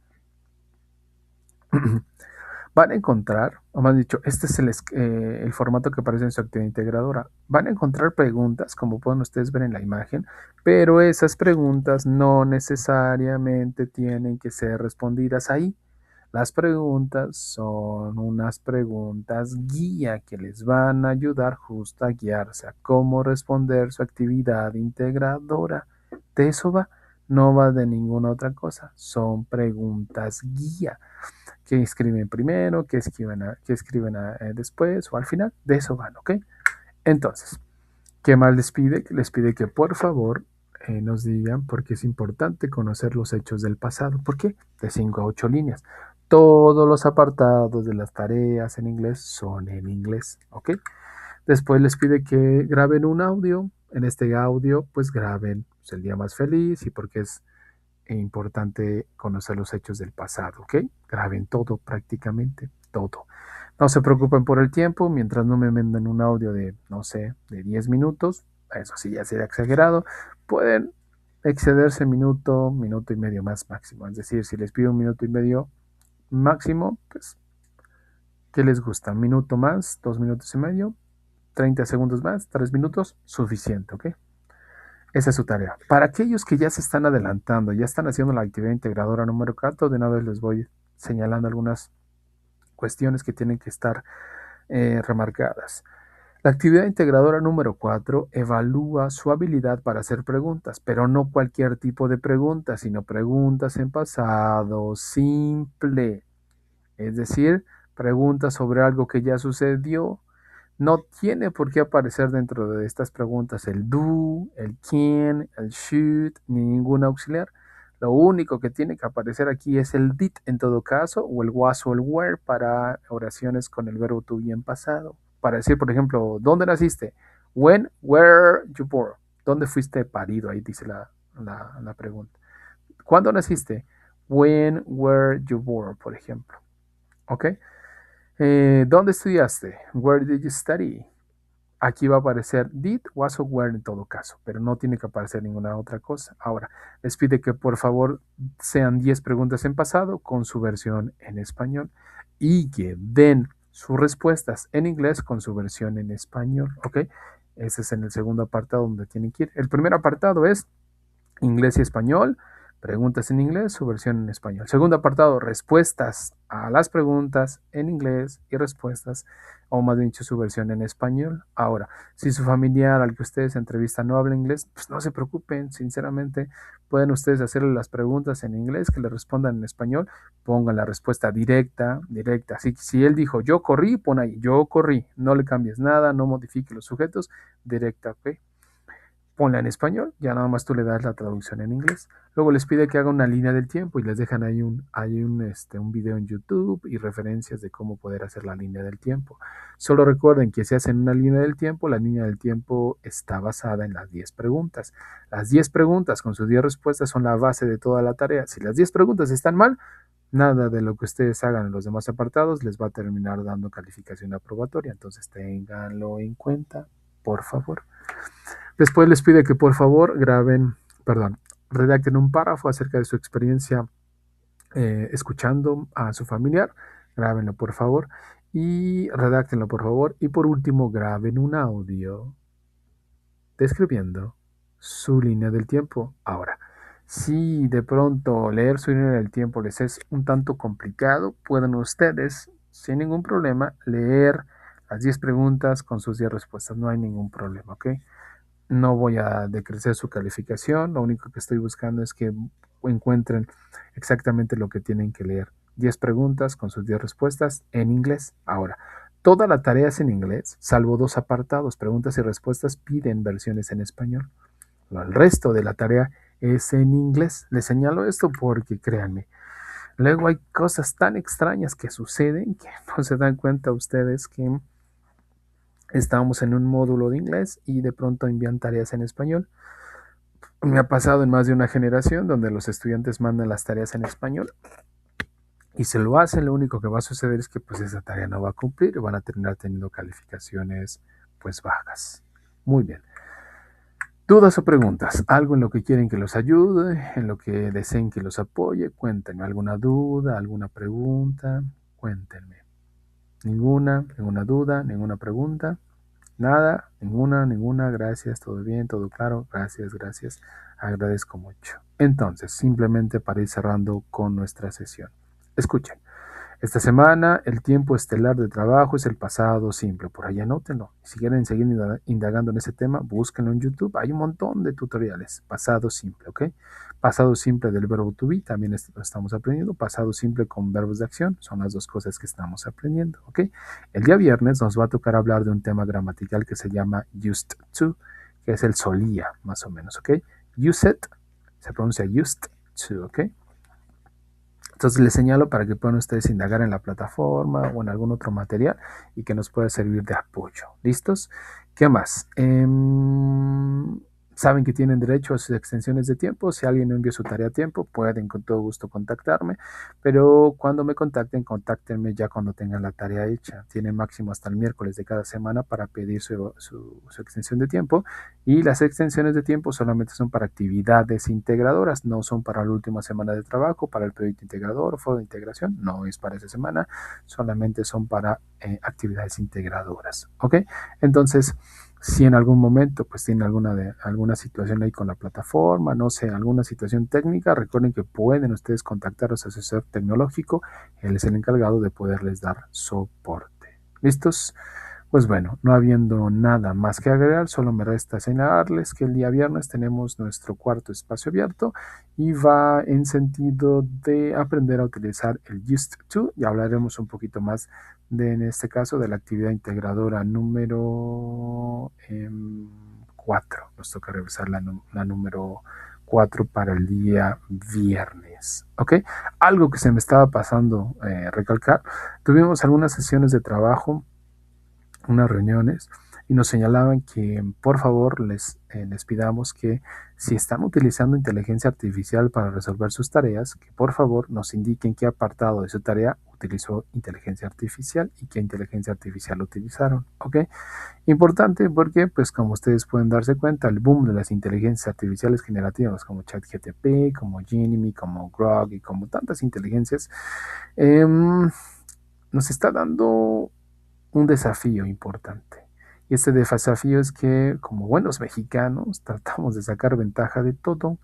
van a encontrar, o más dicho, este es el formato que aparece en su actividad integradora. Van a encontrar preguntas, como pueden ustedes ver en la imagen, pero esas preguntas no necesariamente tienen que ser respondidas ahí. Las preguntas son unas preguntas guía que les van a ayudar justo a guiarse a cómo responder su actividad integradora. De eso va, no va de ninguna otra cosa. Son preguntas guía que escriben primero, que escriben después o al final. De eso van, ¿ok? Entonces, ¿qué más les pide? Les pide que por favor nos digan, porque es importante conocer los hechos del pasado. ¿Por qué? De 5 a 8 líneas. Todos los apartados de las tareas en inglés son en inglés, ¿ok? Después les pide que graben un audio. En este audio, pues graben el día más feliz y porque es importante conocer los hechos del pasado, ¿ok? Graben todo, prácticamente todo. No se preocupen por el tiempo, mientras no me manden un audio de, no sé, de 10 minutos, eso sí ya sería exagerado, pueden excederse minuto, minuto y medio más máximo. Es decir, si les pido un minuto y medio máximo, pues, ¿qué les gusta? ¿Un minuto más? ¿2 minutos y medio? ¿30 segundos más? ¿3 minutos? Suficiente, ¿ok? Esa es su tarea. Para aquellos que ya se están adelantando, ya están haciendo la actividad integradora número 4, de una vez les voy señalando algunas cuestiones que tienen que estar remarcadas. La actividad integradora número 4 evalúa su habilidad para hacer preguntas, pero no cualquier tipo de preguntas, sino preguntas en pasado simple. Es decir, preguntas sobre algo que ya sucedió. No tiene por qué aparecer dentro de estas preguntas el do, el can, el should, ni ningún auxiliar. Lo único que tiene que aparecer aquí es el did en todo caso, o el was o el were para oraciones con el verbo to be en pasado. Para decir, por ejemplo, ¿dónde naciste? When were you born? ¿Dónde fuiste parido? Ahí dice la pregunta. ¿Cuándo naciste? When were you born, por ejemplo. ¿Ok? ¿Dónde estudiaste? Where did you study? Aquí va a aparecer did, was o were en todo caso, pero no tiene que aparecer ninguna otra cosa. Ahora, les pide que por favor sean 10 preguntas en pasado con su versión en español y que den sus respuestas en inglés con su versión en español, ¿ok? Ese es en el segundo apartado donde tienen que ir. El primer apartado es inglés y español, preguntas en inglés, su versión en español. Segundo apartado, respuestas a las preguntas en inglés y respuestas, o más bien dicho, su versión en español. Ahora, si su familiar al que ustedes entrevistan no habla inglés, pues no se preocupen, sinceramente, pueden ustedes hacerle las preguntas en inglés, que le respondan en español, pongan la respuesta directa, directa. Así que si él dijo yo corrí, pon ahí yo corrí, no le cambies nada, no modifique los sujetos, directa, ¿ok? Ponla en español, ya nada más tú le das la traducción en inglés. Luego les pide que haga una línea del tiempo y les dejan ahí un video en YouTube y referencias de cómo poder hacer la línea del tiempo. Solo recuerden que si hacen una línea del tiempo, la línea del tiempo está basada en las 10 preguntas. Las 10 preguntas con sus 10 respuestas son la base de toda la tarea. Si las 10 preguntas están mal, nada de lo que ustedes hagan en los demás apartados les va a terminar dando calificación aprobatoria. Entonces ténganlo en cuenta, por favor. Después les pide que por favor redacten un párrafo acerca de su experiencia escuchando a su familiar. Grábenlo por favor y redáctenlo por favor. Y por último, graben un audio describiendo su línea del tiempo. Ahora, si de pronto leer su línea del tiempo les es un tanto complicado, pueden ustedes, sin ningún problema, leer las 10 preguntas con sus 10 respuestas. No hay ningún problema, ¿ok? No voy a decrecer su calificación, lo único que estoy buscando es que encuentren exactamente lo que tienen que leer. 10 preguntas con sus 10 respuestas en inglés. Ahora, toda la tarea es en inglés, salvo 2 apartados, preguntas y respuestas piden versiones en español. El resto de la tarea es en inglés. Les señalo esto porque créanme, luego hay cosas tan extrañas que suceden que no se dan cuenta ustedes que estábamos en un módulo de inglés y de pronto envían tareas en español. Me ha pasado en más de una generación donde los estudiantes mandan las tareas en español y se lo hacen. Lo único que va a suceder es que pues esa tarea no va a cumplir y van a terminar teniendo calificaciones pues bajas. Muy bien. ¿Dudas o preguntas? ¿Algo en lo que quieren que los ayude? ¿En lo que deseen que los apoye? Cuéntenme. ¿Alguna duda? ¿Alguna pregunta? Cuéntenme. Ninguna duda, ninguna pregunta. Nada, ninguna, gracias, todo bien, todo claro, gracias, agradezco mucho. Entonces, simplemente para ir cerrando con nuestra sesión. Escuchen, esta semana el tiempo estelar de trabajo es el pasado simple, por ahí anótenlo. Si quieren seguir indagando en ese tema, búsquenlo en YouTube, hay un montón de tutoriales. Pasado simple, ¿ok? Pasado simple del verbo to be, también lo estamos aprendiendo. Pasado simple con verbos de acción, son las dos cosas que estamos aprendiendo, ¿ok? El día viernes nos va a tocar hablar de un tema gramatical que se llama used to, que es el solía, más o menos, ¿ok? Used, se pronuncia used to, ¿ok? Entonces les señalo para que puedan ustedes indagar en la plataforma o en algún otro material y que nos pueda servir de apoyo. ¿Listos? ¿Qué más? Saben que tienen derecho a sus extensiones de tiempo. Si alguien no envió su tarea a tiempo, pueden con todo gusto contactarme. Pero cuando me contacten, contáctenme ya cuando tengan la tarea hecha. Tienen máximo hasta el miércoles de cada semana para pedir su extensión de tiempo. Y las extensiones de tiempo solamente son para actividades integradoras, no son para la última semana de trabajo, para el proyecto integrador o foro de integración, no es para esa semana, solamente son para actividades integradoras, ¿ok? Entonces, si en algún momento pues tienen alguna situación ahí con la plataforma, no sé, alguna situación técnica, recuerden que pueden ustedes contactar a su asesor tecnológico, él es el encargado de poderles dar soporte. ¿Listos? Pues bueno, no habiendo nada más que agregar, solo me resta señalarles que el día viernes tenemos nuestro cuarto espacio abierto y va en sentido de aprender a utilizar el used to, y hablaremos un poquito más en este caso, de la actividad integradora número 4. Nos toca revisar la número 4 para el día viernes. ¿Ok? Algo que se me estaba pasando recalcar, tuvimos algunas sesiones de trabajo, unas reuniones, y nos señalaban que por favor les pidamos que si están utilizando inteligencia artificial para resolver sus tareas, que por favor nos indiquen qué apartado de su tarea utilizó inteligencia artificial y qué inteligencia artificial utilizaron, ¿ok? Importante porque, pues como ustedes pueden darse cuenta, el boom de las inteligencias artificiales generativas como ChatGPT, como Gemini, como Grok y como tantas inteligencias, nos está dando un desafío importante. Y este desafío es que, como buenos mexicanos, tratamos de sacar ventaja de todo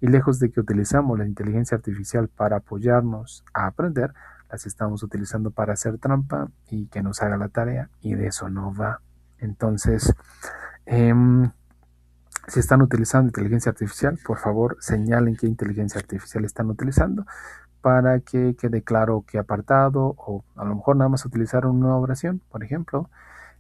y lejos de que utilizamos la inteligencia artificial para apoyarnos a aprender, las estamos utilizando para hacer trampa y que nos haga la tarea, y de eso no va. Entonces, si están utilizando inteligencia artificial, por favor señalen qué inteligencia artificial están utilizando para que quede claro qué apartado, o a lo mejor nada más utilizar una oración, por ejemplo.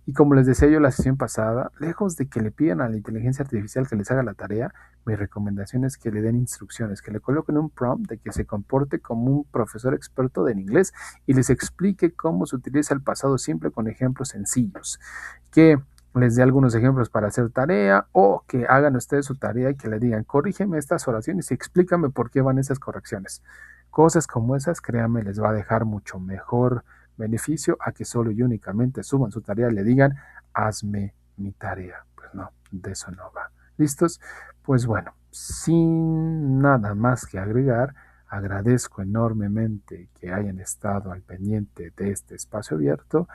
Y como les decía yo la sesión pasada, lejos de que le pidan a la inteligencia artificial que les haga la tarea, mi recomendación es que le den instrucciones, que le coloquen un prompt de que se comporte como un profesor experto en inglés y les explique cómo se utiliza el pasado simple con ejemplos sencillos. Que les dé algunos ejemplos para hacer tarea, o que hagan ustedes su tarea y que le digan, corrígeme estas oraciones y explícame por qué van esas correcciones. Cosas como esas, créanme, les va a dejar mucho mejor beneficio a que solo y únicamente suban su tarea y le digan, hazme mi tarea. Pues no, de eso no va. ¿Listos? Pues bueno, sin nada más que agregar, agradezco enormemente que hayan estado al pendiente de este espacio abierto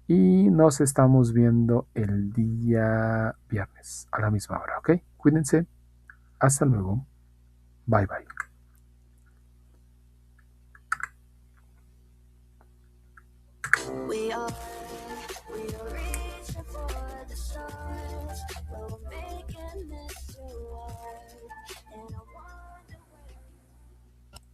y nos estamos viendo el día viernes a la misma hora, ¿ok? Cuídense. Hasta luego. Bye bye. We are